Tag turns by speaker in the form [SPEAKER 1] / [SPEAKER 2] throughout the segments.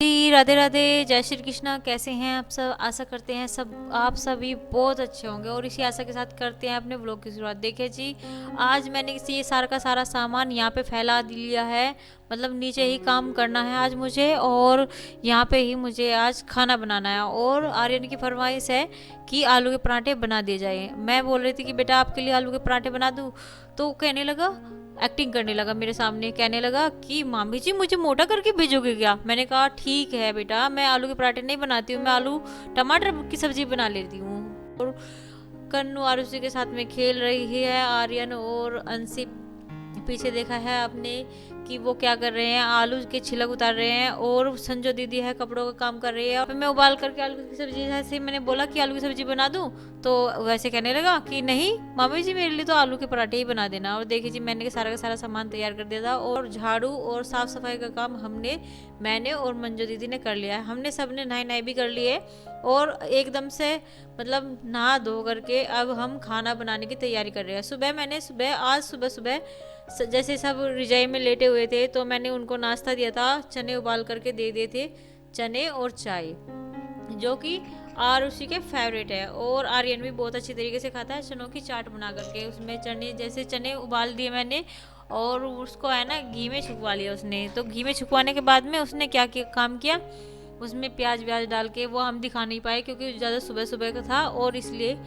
[SPEAKER 1] जी राधे राधे, जय श्री कृष्णा। कैसे हैं आप सब? आशा करते हैं सब आप सभी बहुत अच्छे होंगे और इसी आशा के साथ करते हैं अपने व्लॉग की शुरुआत। देखिए जी, आज मैंने ये सारा का सारा सामान यहाँ पे फैला लिया है। मतलब नीचे ही काम करना है आज मुझे और यहाँ पे ही मुझे आज खाना बनाना है। और आर्यन की फरमाइश है कि आलू के पराठे बना दिए जाए। मैं बोल रही थी कि बेटा आपके लिए आलू के पराठे बना दूँ, तो कहने लगा, एक्टिंग करने लगा मेरे सामने, कहने लगा कि मामी जी मुझे मोटा करके भेजोगे क्या? मैंने कहा ठीक है बेटा, मैं आलू के पराठे नहीं बनाती हूँ, मैं आलू टमाटर की सब्जी बना लेती हूँ। और कन्नू आरुषि के साथ में खेल रही है। आर्यन और अंशी पीछे देखा है आपने कि वो क्या कर रहे हैं, आलू के छिलक उतार रहे हैं। और संजो दीदी है कपड़ों का काम कर रही है। और मैं उबाल करके आलू की सब्जी, जैसे मैंने बोला कि आलू की सब्जी बना दूं, तो वैसे कहने लगा कि नहीं मामी जी मेरे लिए तो आलू के पराठे ही बना देना। और देखिए जी, मैंने सारा का सारा सामान तैयार कर दिया था और झाड़ू और साफ सफाई का काम मैंने और मंजू दीदी ने कर लिया है। हमने सबने नहाई नहाई भी कर लिए और एकदम से मतलब नहा धो करके अब हम खाना बनाने की तैयारी कर रहे हैं। आज सुबह सुबह जैसे सब रिजाई में लेटे हुए थे तो मैंने उनको नाश्ता दिया था, चने उबाल करके दे दिए थे, चने और चाय, जो कि आरुषि के फेवरेट है। और आर्यन भी बहुत अच्छी तरीके से खाता है चनों की चाट बना करके। उसमें चने उबाल दिए मैंने और उसको है ना घी में छुपवा लिया उसने। तो घी में छुपवाने के बाद में उसने काम किया, उसमें प्याज व्याज डाल के, वो हम दिखा नहीं पाए क्योंकि ज़्यादा सुबह सुबह का था और इसलिए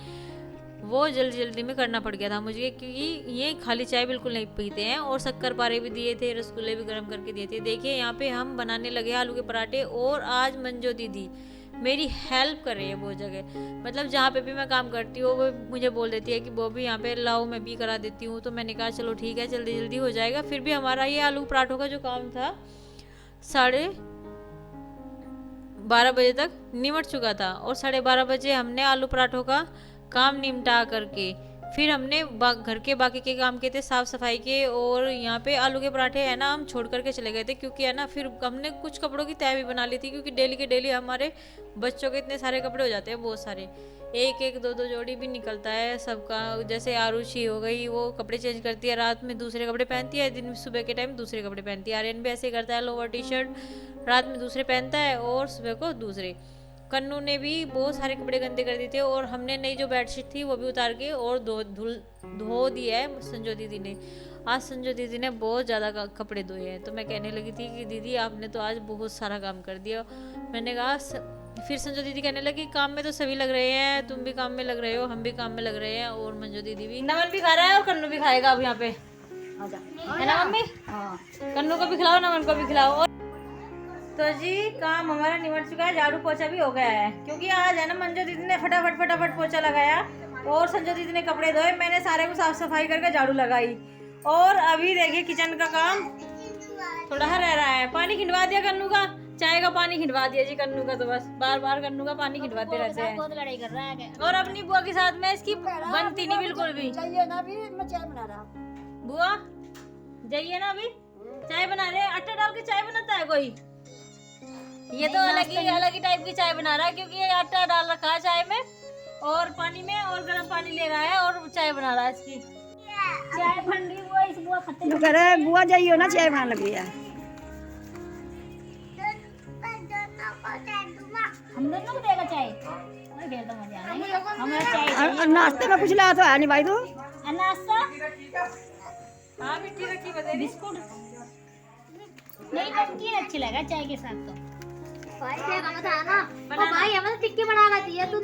[SPEAKER 1] वो जल्दी जल्दी में करना पड़ गया था मुझे, क्योंकि ये खाली चाय बिल्कुल नहीं पीते हैं। और शक्कर पारे भी दिए थे, रसगुल्ले भी गर्म करके दिए थे। देखिए यहाँ पे हम बनाने लगे आलू के पराठे। और आज मंजो दीदी मेरी हेल्प कर रही है बहुत जगह। मतलब जहाँ पे भी मैं काम करती हूँ वो मुझे बोल देती है कि वो भी यहाँ पे लाओ मैं भी करा देती हूँ। तो मैंने कहा चलो ठीक है, जल्दी जल्दी हो जाएगा। फिर भी हमारा ये आलू पराठों का जो काम था 12:30 बजे तक निमट चुका था। और 12:30 बजे हमने आलू पराठों का काम निपटा करके फिर हमने घर के बाकी के काम किए थे, साफ सफाई के। और यहाँ पे आलू के पराठे है ना हम छोड़ करके चले गए थे, क्योंकि है ना फिर हमने कुछ कपड़ों की तय भी बना ली थी, क्योंकि डेली के डेली हमारे बच्चों के इतने सारे कपड़े हो जाते हैं, बहुत सारे, एक एक दो दो जोड़ी भी निकलता है सबका। जैसे आरुषि हो गई, वो कपड़े चेंज करती है, रात में दूसरे कपड़े पहनती है, दिन सुबह के टाइम दूसरे कपड़े पहनती है। आर्यन भी ऐसे ही करता है, लोअर टी शर्ट रात में दूसरे पहनता है और सुबह को दूसरे। कन्नू ने भी बहुत सारे कपड़े गंदे कर दिए थे और हमने नई जो बेडशीट थी वो भी उतार के और धो दिया है संजो दीदी ने। आज संजो दीदी ने बहुत ज़्यादा कपड़े धोए हैं। तो मैं कहने लगी थी कि दीदी आपने तो आज बहुत सारा काम कर दिया। मैंने कहा फिर संजो दीदी कहने लगी काम में तो सभी लग रहे हैं, तुम भी काम में लग रहे हो, हम भी काम में लग रहे हैं और मंजू दीदी भी। नमन भी खा रहा है और कन्नू भी खाएगा अब यहाँ पे, है ना मम्मी? कन्नू को भी खिलाओ, नमन को भी खिलाओ। तो जी काम हमारा निमट चुका है, झाड़ू पोछा भी हो गया है, क्योंकि आज है ना मंजू दीदी ने फटाफट फटाफट पोछा लगाया और संजू दीदी ने कपड़े धोए, मैंने सारे को साफ सफाई करके झाड़ू लगाई। और अभी देखिए किचन का काम थोड़ा रह रहा है। पानी खिंडवा दिया कन्नू का, चाय का पानी खिंडवा दिया जी कन्नू का, तो बस बार बार कन्नू का पानी खिंडवाते रहते हैं, बहुत लड़ाई कर रहा है। और अपनी बुआ के साथ में इसकी बनती नहीं बिल्कुल भी। चाहिए ना अभी मैं चाय बना रहा हूं। बुआ जाइए ना, अभी चाय बना रहे हैं, आटा डाल के चाय बनाता है कोई? ये तो अलग ही टाइप की चाय बना रहा है, क्योंकि ये आटा डाल रखा है चाय में और पानी में, और गर्म पानी ले रहा है और चाय बना रहा है इसकी। चाय बन रही वो इस बुआ खत्ते तो कर रहा है, बुआ जाइयो ना चाय बनाने लगी है। हम दोनों को देगा चाय? अरे फिर तो मजा आएगा। हमारा चाय नाश्ते में कुछ लाया तो है नहीं भाई, तो नाश्ता हां मिट्टी रखी बता, बिस्कुट नहीं, नमकीन अच्छी लगा चाय के साथ। तो भाई क्या काम था ना, ओ भाई हमें टिक्की बना लाती है, तू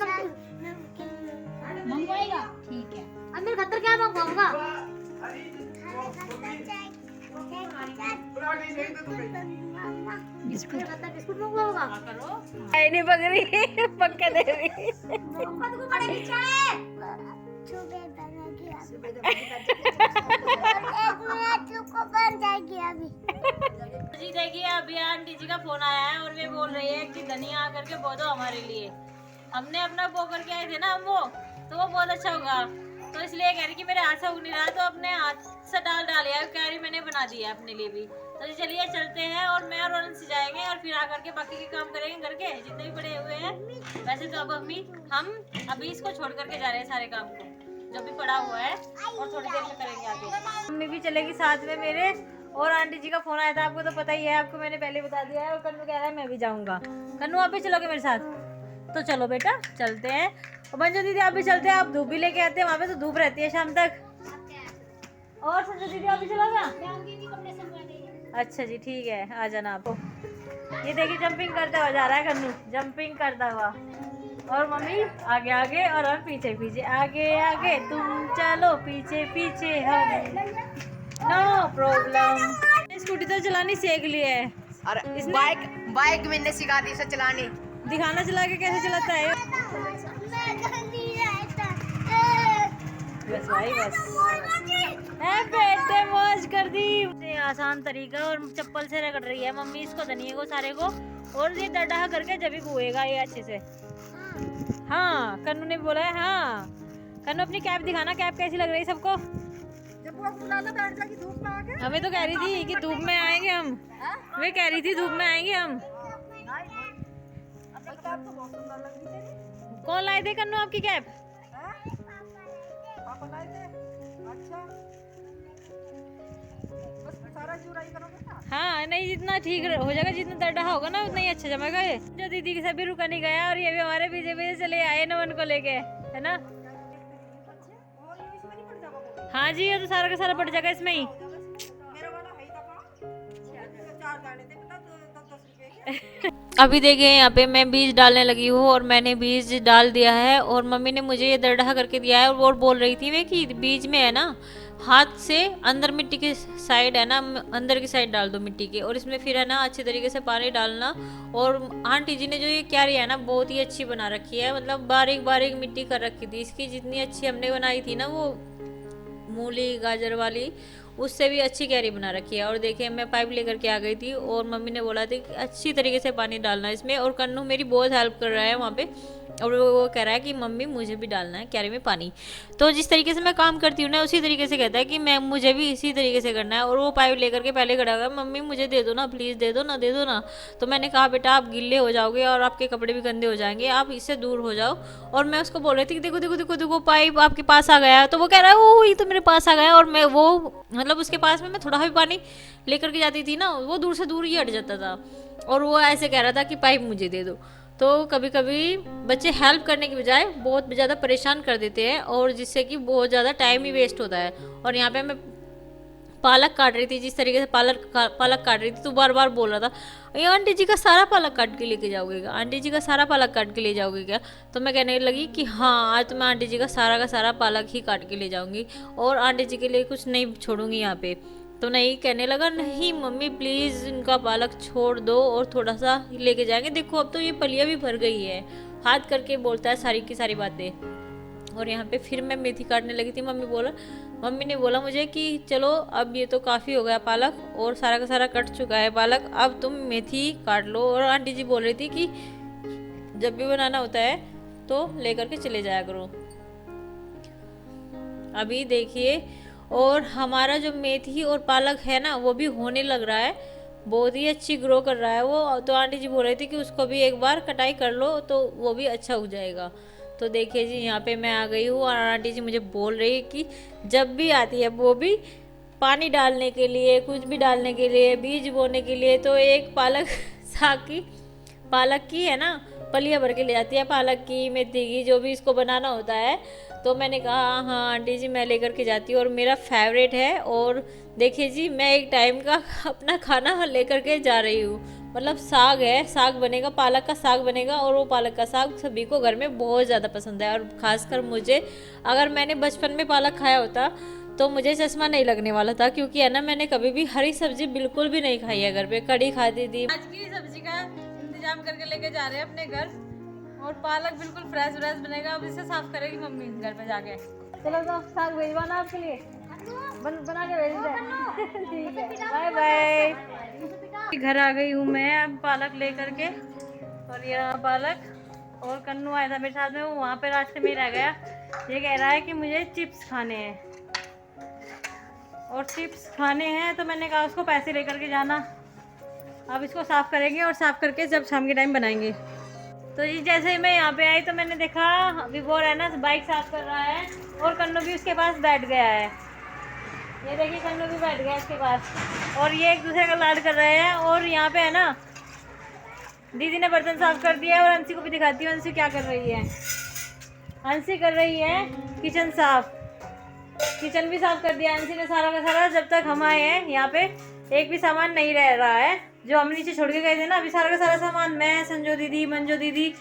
[SPEAKER 1] मंगवाएगा? ठीक है, अब मेरे खतर क्या मंगवाऊंगा? बिस्कुट मंगवाऊंगा करो, नहीं पक रही पक्का दे रही को पड़ेगी चाय। जी देखिए अभी आंटी जी का फोन आया है और वे बोल रही है कि धनिया आकर के बो दो हमारे लिए। हमने अपना बो करके आए थे ना हम, वो तो वो बहुत अच्छा होगा, तो इसलिए कह रही कि मेरे हाथ से उग नहीं रहा, तो अपने हाथ से डाल यार, कह रही मैंने बना दिया अपने लिए भी। तो चलिए चलते हैं और मैं और अनंत से जाएंगे और फिर आकर के बाकी के काम करेंगे घर के जितने भी पड़े हुए हैं। वैसे तो अब हम अभी इसको छोड़ करके जा रहे हैं सारे काम को जो भी पड़ा हुआ है, और थोड़ी देर में करेंगे आगे। मम्मी भी चलेगी साथ में मेरे और आंटी जी का फोन आया था, आपको तो पता ही है, आपको मैंने पहले बता दिया है। और कन्नू कह रहा है मैं भी जाऊंगा। कन्नू आप भी चलोगे मेरे साथ? तो चलो बेटा चलते हैं। और मंजू दीदी आप भी चलते हैं, आप धूप भी लेके आते हैं, वहाँ पे तो धूप रहती है शाम तक। और संजय दीदी आप भी चलोगे? अच्छा जी ठीक है, आ जाना आपको। ये देखिए जंपिंग करता हुआ जा रहा है कन्नू, जंपिंग करता हुआ। और मम्मी आगे आगे और हम पीछे पीछे, आगे आगे तुम चलो, पीछे पीछे हम, नो प्रॉब्लम। स्कूटी तो चलानी सीख ली है।
[SPEAKER 2] अरे बाइक मैंने सिखा दी इसे चलानी।
[SPEAKER 1] दिखाना चला के कैसे चलाता है। बस भाई बस बेटे मौज कर दी। आसान तरीका और चप्पल से रगड़ रही है मम्मी इसको, धनिए को सारे को। और ये डडा करके जब भी कुएगा ये अच्छे से। हाँ कन्नू ने बोला है। हाँ कन्नू अपनी कैप दिखाना, कैप कैसी लग रही है सबको?
[SPEAKER 2] जब वो बुलाना बैठ जाएगी धूप में आके।
[SPEAKER 1] हमें तो कह रही थी कि धूप में आएंगे हम, वे कह रही थी धूप में आएंगे हम।
[SPEAKER 2] कैप तो बहुत सुंदर लग रही तेरी।
[SPEAKER 1] कौन लाए थे कन्नू आपकी कैप?
[SPEAKER 2] पापा लाए थे। अच्छा बस सारा जुराई करोगे ना?
[SPEAKER 1] हाँ नहीं जितना ठीक हो जाएगा, जितना दर्दा होगा ना उतना ही अच्छा जमेगा ये। जो दीदी के सभी रुका नहीं गया और ये भी हमारे पीछे पीछे चले आए नमन को लेके, है ना? हाँ जी ये तो सारा का सारा पड़ जाएगा इसमें ही।
[SPEAKER 2] मेरा वाला है ही था। 4 दाने थे पता, 10 रुपए के।
[SPEAKER 1] अभी देखिए यहाँ पे मैं बीज डालने लगी हूँ और मैंने बीज डाल दिया है। और मम्मी ने मुझे ये दरदहा करके दिया है। और बोल रही थी वे कि बीज में है ना हाथ से अंदर मिट्टी की साइड है ना, अंदर की साइड डाल दो मिट्टी के, और इसमें फिर है ना अच्छी तरीके से पानी डालना। और आंटी जी ने जो ये क्यारी है ना बहुत ही अच्छी बना रखी है, मतलब बारीक बारीक मिट्टी कर रखी थी इसकी। जितनी अच्छी हमने बनाई थी ना वो मूली गाजर वाली, उससे भी अच्छी क्यारी बना रखी है। और देखिए मैं पाइप लेकर के आ गई थी और मम्मी ने बोला था कि अच्छी तरीके से पानी डालना इसमें। और कन्नू मेरी बहुत हेल्प कर रहा है वहाँ पे, और वो कह रहा है कि मम्मी मुझे भी डालना है क्यारी में पानी। तो जिस तरीके से मैं काम करती हूँ ना उसी तरीके से कहता है कि मैं मुझे भी इसी तरीके से करना है। और वो पाइप लेकर के पहले खड़ा हुआ, मम्मी मुझे दे दो ना प्लीज़, दे दो ना, दे दो ना। तो मैंने कहा बेटा आप गिल्ले हो जाओगे और आपके कपड़े भी गंदे हो जाएंगे, आप इससे दूर हो जाओ। और मैं उसको बोल रही थी कि देखो देखो देखो देखो पाइप आपके पास आ गया है। तो वो कह रहा है वो ये तो मेरे पास आ गया। और मैं वो मतलब उसके पास में मैं थोड़ा भी पानी लेकर के जाती थी ना वो दूर से दूर ही हट जाता था। और वो ऐसे कह रहा था कि पाइप मुझे दे दो। तो कभी कभी बच्चे हेल्प करने की बजाय बहुत ज़्यादा परेशान कर देते हैं, और जिससे कि बहुत ज़्यादा टाइम ही वेस्ट होता है। और यहाँ पे मैं पालक काट रही थी, जिस तरीके से पालक काट रही थी तो बार बार बोल रहा था ये आंटी जी का सारा पालक काट के लेके जाओगे क्या, आंटी जी का सारा पालक काट के ले जाओगे क्या? तो मैं कहने लगी कि हाँ आज तो मैं आंटी जी का सारा पालक ही काट के ले जाऊंगी और आंटी जी के लिए कुछ नहीं छोड़ूंगी यहाँ पे। तो नहीं कहने लगा नहीं मम्मी प्लीज़ इनका पालक छोड़ दो और थोड़ा सा लेके जाएंगे, देखो अब तो ये पलिया भी भर गई है, हाथ करके बोलता है सारी की सारी बातें। और यहाँ पे फिर मैं मेथी काटने लगी थी। मम्मी ने बोला मुझे कि चलो अब ये तो काफ़ी हो गया पालक और सारा का सारा कट चुका है पालक, अब तुम मेथी काट लो। और आंटी जी बोल रही थी कि जब भी बनाना होता है तो लेकर के चले जाया करो। अभी देखिए और हमारा जो मेथी और पालक है ना वो भी होने लग रहा है, बहुत ही अच्छी ग्रो कर रहा है वो। तो आंटी जी बोल रही थी कि उसको भी एक बार कटाई कर लो तो वो भी अच्छा हो जाएगा। तो देखिए जी यहाँ पे मैं आ गई हूँ और आंटी जी मुझे बोल रही है कि जब भी आती है वो भी पानी डालने के लिए, कुछ भी डालने के लिए, बीज बोने के लिए, तो एक पालक की है ना पलिया भर के ले जाती है, पालक की मेथी की जो भी इसको बनाना होता है। तो मैंने कहा हाँ आंटी जी मैं लेकर के जाती हूँ और मेरा फेवरेट है। और देखिए जी मैं एक टाइम का अपना खाना लेकर के जा रही हूँ, मतलब साग है, साग बनेगा, पालक का साग बनेगा। और वो पालक का साग सभी को घर में बहुत ज़्यादा पसंद है। और ख़ासकर मुझे, अगर मैंने बचपन में पालक खाया होता तो मुझे चश्मा नहीं लगने वाला था, क्योंकि है ना मैंने कभी भी हरी सब्जी बिल्कुल भी नहीं खाई है घर पे, कड़ी खाती थी। आज की सब्जी का इंतजाम करके लेके जा रहे हैं अपने घर और पालक बिल्कुल फ्रेश बनेगा। अब इसे साफ करेगी मम्मी घर पे जाके। चलो तो साग भेजवाना आपके लिए, बना के भेज दे। ठीक है बाय बाय। घर आ गई हूँ मैं अब पालक लेकर के, और यह पालक और कन्नू आया था मेरे साथ में, वो वहाँ पे रास्ते में ही रह गया। ये कह रहा है कि मुझे चिप्स खाने हैं और चिप्स खाने हैं, तो मैंने कहा उसको पैसे लेकर के जाना। अब इसको साफ़ करेंगे और साफ़ करके जब शाम के टाइम बनाएंगे। तो जी जैसे ही मैं यहाँ पे आई तो मैंने देखा विभोर है ना बाइक साफ कर रहा है और कन्नू भी उसके पास बैठ गया है। ये देखिए कन्नू भी बैठ गया इसके पास और ये एक दूसरे का लाड कर रहे हैं। और यहाँ पे है ना दीदी ने बर्तन साफ कर दिया है और अंशी को भी दिखाती हूँ अंशी क्या कर रही है। अंशी कर रही है किचन साफ, किचन भी साफ कर दिया अंशी ने सारा का सारा। जब तक हम आए हैं यहाँ पे एक भी सामान नहीं रह रहा है जो हम नीचे छोड़ के गए थे ना। अभी सारा का सारा सामान मैं, संजो दीदी, मंजो दीदी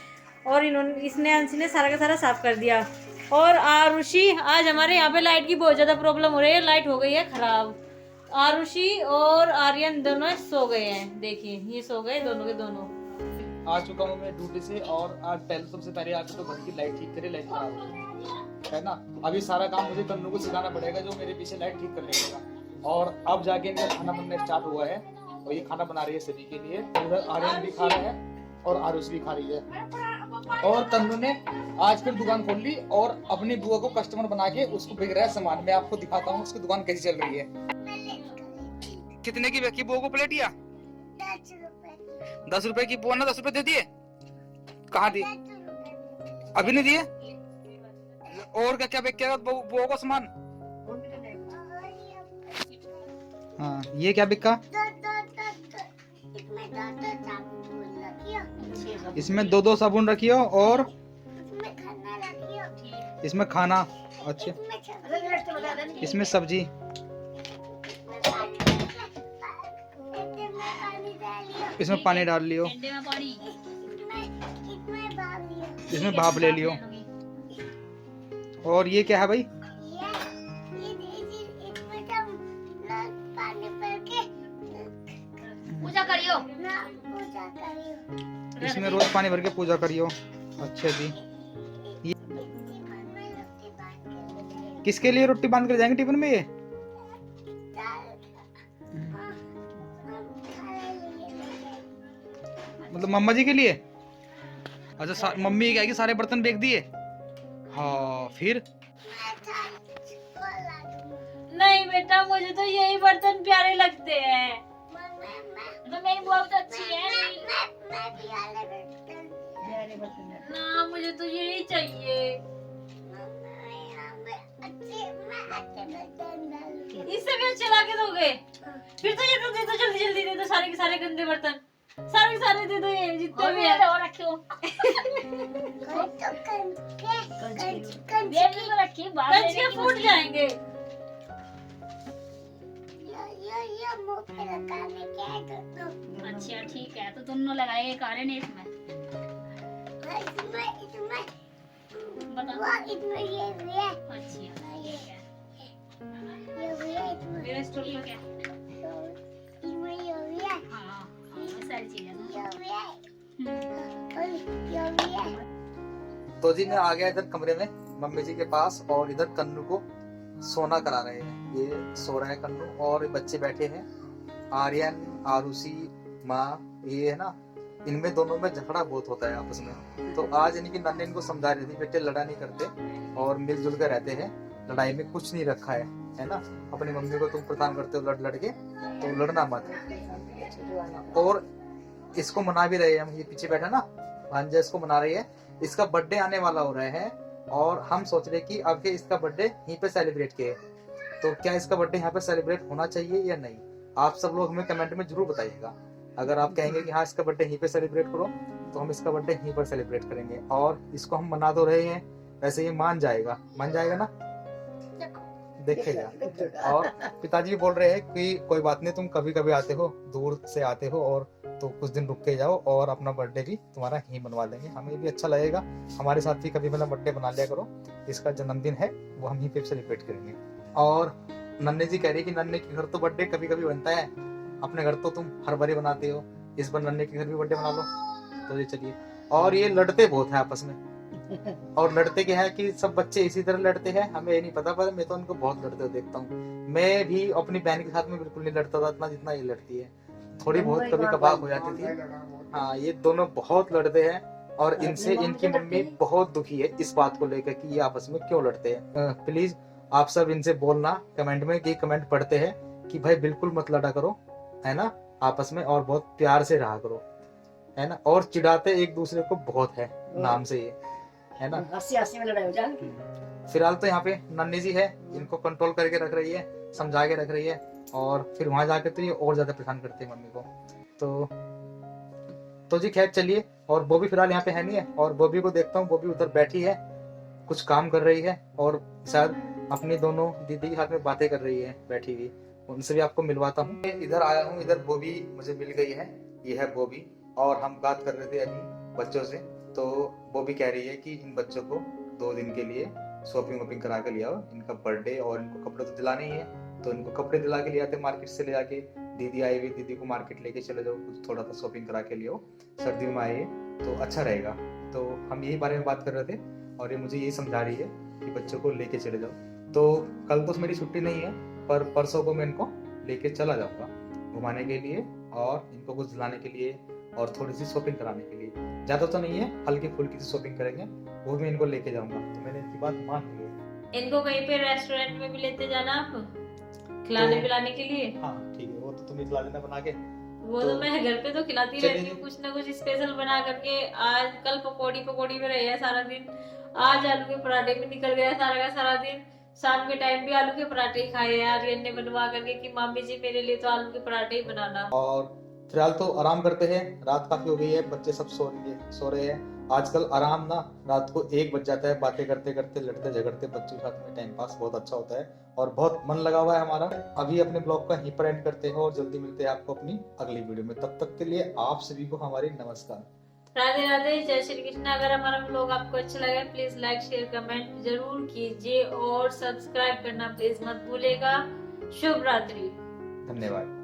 [SPEAKER 1] और इसने अंशी ने सारा का सारा साफ कर दिया। और आरुषि, आज हमारे यहाँ पे लाइट की बहुत ज़्यादा प्रॉब्लम हो रही है, लाइट हो गई है ख़राब। आरुषि और आर्यन दोनों सो गए हैं, देखिए ये सो गए दोनों के दोनों।
[SPEAKER 3] आ चुका हूँ मैं ड्यूटी से और आज पहले सबसे पहले आके तो घर की लाइट ठीक करे, लाइट खराब हो गई है ना। अभी सारा काम मुझे कन्नू को सिखाना पड़ेगा जो मेरे पीछे लाइट ठीक कर लेगा। और अब जाके इनका खाना बनना स्टार्ट हुआ है और ये खाना बना रही है सभी के लिए। उधर आर्यन भी खा रहा है और आरुष भी खा रही है। और कन्नू ने आज फिर दुकान खोल ली और अपनी बुआ को कस्टमर बना के उसको बिक रहा है सामान। मैं आपको दिखाता हूँ उसकी दुकान कैसी चल रही है। कितने की बेची बुआ को प्लेट या 10 रुपए की? बुआ ने 10 रुपए दे दिए? कहाँ दिए? अभी नहीं दिए? और क्या क्या बेच के बुआ को सामान? हाँ ये क्या बिका? इसमें 2 साबुन रखी हो और इसमें खाना, अच्छा इसमें सब्जी, इसमें पानी डाल लियो, इसमें भाप ले लियो। और ये क्या है भाई?
[SPEAKER 1] पूजा करियो,
[SPEAKER 3] इसमें रोज पानी भर के पूजा करियो। अच्छा जी, ये किसके लिए रोटी बांध कर जाएंगे टिफिन में? ये मतलब मम्मा जी के लिए? अच्छा मम्मी कहेगी सारे बर्तन फेंक दिए? हाँ फिर?
[SPEAKER 1] नहीं बेटा मुझे तो यही बर्तन प्यारे लगते हैं, तो मेरी बुआ तो अच्छी है ना, मुझे तो यही चाहिए। इससे भी अच्छे ला के दोगे? फिर तो ये तो दे दो, जल्दी जल्दी दे दो सारे के सारे गंदे बर्तन, सारे के सारे दे दो ये जितने भी है। और रखियो कंच के फूट जाएंगे। अच्छा ठीक है, तो दोनों लगाएंगे कारे ने इसमें। बताओ इसमें ये भी है। अच्छा मेरे स्टोर में क्या? इसमें ये भी है। हाँ ये सारी चीजें
[SPEAKER 3] तो जी मैं आ गया इधर कमरे में मम्मी जी के पास और इधर कन्नू को सोना करा रहे हैं। ये सो रहे हैं कन्नू और बच्चे बैठे हैं आर्यन, आरुषि, माँ, ये है ना। इनमें दोनों में झगड़ा बहुत होता है आपस में। तो आज इनकी नन्नी इनको समझा रही थी बेटे लड़ा नहीं करते और मिलजुल कर रहते हैं, लड़ाई में कुछ नहीं रखा है ना। अपनी मम्मी को तुम परेशान करते हो लड़ लड़ के, तो लड़ना मत। और इसको मना भी रहे हैं हम, ये पीछे बैठा ना भांजा इसको मना रही है। इसका बर्थडे आने वाला हो रहा है और हम सोच रहे कि अब इसका बर्थडे यहीं पे सेलिब्रेट किए, तो क्या इसका बर्थडे यहाँ पे सेलिब्रेट होना चाहिए या नहीं? आप सब लोग हमें कमेंट में जरूर बताइएगा। अगर आप कहेंगे कि हाँ इसका बर्थडे यहीं पे सेलिब्रेट करो तो हम इसका बर्थडे यहीं पर सेलिब्रेट करेंगे। और इसको हम मना तो रहे हैं, वैसे ये मान जाएगा ना, देखेगा। और पिताजी भी बोल रहे हैं कि कोई बात नहीं, तुम कभी कभी आते हो, दूर से आते हो और तो कुछ दिन रुक के जाओ और अपना बर्थडे भी तुम्हारा यहीं बनवा लेंगे, हमें भी अच्छा लगेगा। हमारे साथ भी कभी मतलब बर्थडे बना लिया करो, इसका जन्मदिन है वो हम यहीं पे सेलिब्रेट करेंगे। और नन्ने जी कह रही है कि नन्ने के घर तो बर्थडे कभी कभी बनता है, अपने घर तो तुम हर बार बनाते हो, इस बार नन्ने के घर भी बर्थडे बना लो। तो ये चलिए। और ये लड़ते बहुत है आपस में, और लड़ते क्या है कि सब बच्चे इसी तरह लड़ते हैं, हमें ये नहीं पता, पर मैं तो उनको बहुत लड़ते हुए देखता हूँ। मैं भी अपनी बहन के साथ में बिल्कुल नहीं लड़ता था इतना जितना ये लड़ती है, थोड़ी बहुत कभी कभार हो जाती थी। हाँ ये दोनों बहुत लड़ते हैं और इनसे इनकी मम्मी बहुत दुखी है इस बात को लेकर कि ये आपस में क्यों लड़ते हैं। प्लीज आप सब इनसे बोलना कमेंट में, कि कमेंट पढ़ते हैं कि भाई बिल्कुल मत लड़ा करो, है ना, आपस में, और बहुत प्यार से रहा करो, है ना। और चिढ़ाते एक दूसरे को बहुत है नाम से ये, है ना।
[SPEAKER 2] हंसी में लड़ाई हो जाएगी।
[SPEAKER 3] फिलहाल तो यहाँ पे नन्नी जी है, इनको कंट्रोल करके रख रही है। समझा के रख रही है, और फिर वहां जाके तो ये और ज्यादा परेशान करती है मम्मी को। तो जी खैर चलिए, और बॉबी फिलहाल यहाँ पे है नहीं है, और बॉबी को देखता हूँ, बॉबी उधर बैठी है, कुछ काम कर रही है, और शायद अपनी दोनों दीदी के साथ में बातें कर रही है बैठी हुई। उनसे भी आपको मिलवाता हूँ। इधर आया हूँ, इधर बॉबी मुझे मिल गई है, ये है बॉबी, और हम बात कर रहे थे अभी बच्चों से। तो बॉबी कह रही है कि इन बच्चों को 2 दिन के लिए शॉपिंग वॉपिंग करा के ले आओ, इनका बर्थडे, और इनको कपड़े तो दिलाने ही है, तो इनको कपड़े दिला के ले आते मार्केट से ले जाके। दीदी आई हुई, दीदी को मार्केट लेके चले जाओ, कुछ थोड़ा सा शॉपिंग करा के ले आओ, सर्दियों में आए तो अच्छा रहेगा। तो हम यही बारे में बात कर रहे थे, और ये मुझे यही समझा रही है कि बच्चों को लेके चले जाओ। तो कल तो मेरी छुट्टी नहीं है, पर परसों को मैं इनको लेके चला जाऊंगा घुमाने के लिए, और इनको कुछ दिलाने के लिए, और थोड़ी सी शॉपिंग कराने के लिए। ज्यादा तो नहीं है, हल्की फुल्की सी शॉपिंग करेंगे, वो मैं इनको लेके जाऊंगा। तो मैंने इनकी बात मान ली है।
[SPEAKER 1] इनको कहीं पे रेस्टोरेंट में भी लेते जाना आप, खिलाने पिलाने के लिए।
[SPEAKER 3] हाँ ठीक है, वो तो तुम ही खिला देना बना के।
[SPEAKER 1] वो तो मैं घर पे तो खिलाती
[SPEAKER 3] चलिए।
[SPEAKER 1] रहती हूँ, कुछ ना कुछ स्पेशल बना करके। आज कल पकौड़ी में रही है सारा दिन, आज आलू के पराठे में निकल गया सारा का सारा दिन। शाम के टाइम भी आलू के पराठे ही खाए यार ये ने बनवा करके कि मामी जी मेरे लिए तो आलू के पराठे ही बनाना।
[SPEAKER 3] और फिलहाल तो आराम करते हैं, रात काफी हो गई है, बच्चे सब सो रहे हैं। आजकल आराम ना रात को 1 बज जाता है, बातें करते करते, लड़ते झगड़ते बच्चों के साथ में टाइम पास बहुत अच्छा होता है, और बहुत मन लगा हुआ है हमारा। अभी अपने ब्लॉग का यहीं पर एंड करते हैं, और जल्दी मिलते हैं आपको अपनी अगली वीडियो में। तब तक के लिए आप सभी को हमारी नमस्कार,
[SPEAKER 1] राधे राधे, जय श्री कृष्ण। अगर हमारा ब्लॉग आपको अच्छा लगे प्लीज लाइक शेयर कमेंट जरूर कीजिए, और सब्सक्राइब करना प्लीज मत भूलेगा। शुभ रात्रि।
[SPEAKER 3] धन्यवाद।